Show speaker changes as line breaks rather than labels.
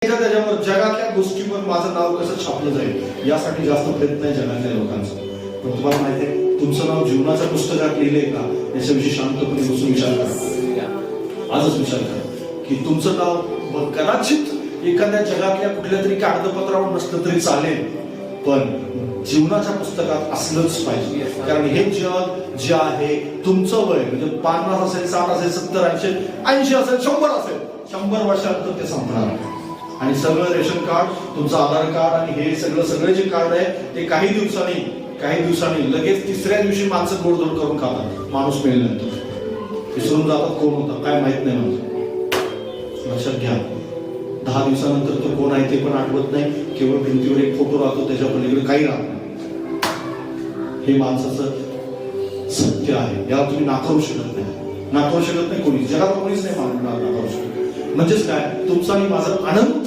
त्याच्यावर जगातल्या गोष्टीवर माझं नाव कसं छापलं जाईल यासाठी जास्त प्रयत्न आहे जगातल्या लोकांचा. पण तुम्हाला माहिती आहे तुमचं नाव जीवनाच्या पुस्तकात लिहिलंय का याच्याविषयी शांतपणे बसून विचार करा. आजच विचार करा की तुमचं नाव कदाचित एखाद्या जगातल्या कुठल्या तरी कागदपत्रावर नसलं तरी चालेल, पण जीवनाच्या पुस्तकात असलंच पाहिजे. कारण हे जग जे आहे तुमचं वय म्हणजे 50 असेल, 60 असेल, 70 असेल, 80 असेल, 100 असेल, 100 वर्षानंतर ते संपणार. आणि सगळं रेशन कार्ड, तुमचं आधार कार्ड आणि हे सगळे जे कार्ड आहे ते काही दिवसांनी लगेच तिसऱ्या दिवशी माणसं गोडधोड करून खातात. माणूस मेल्यानंतर विसरून जातात कोण होता काय माहित नाही. म्हणजे लक्षात घ्या 10 दिवसानंतर तो कोण आहे ते पण आठवत नाही. केवळ भिंतीवर एक फोटो राहतो, त्याच्या पलीकडे काही राहत नाही. हे माणसाचं सत्य आहे. याला तुम्ही नाकारू शकत नाही कोणी. जगात कोणीच नाही नाकारू शकत. म्हणजेच काय तुमचा आणि माझा अनंत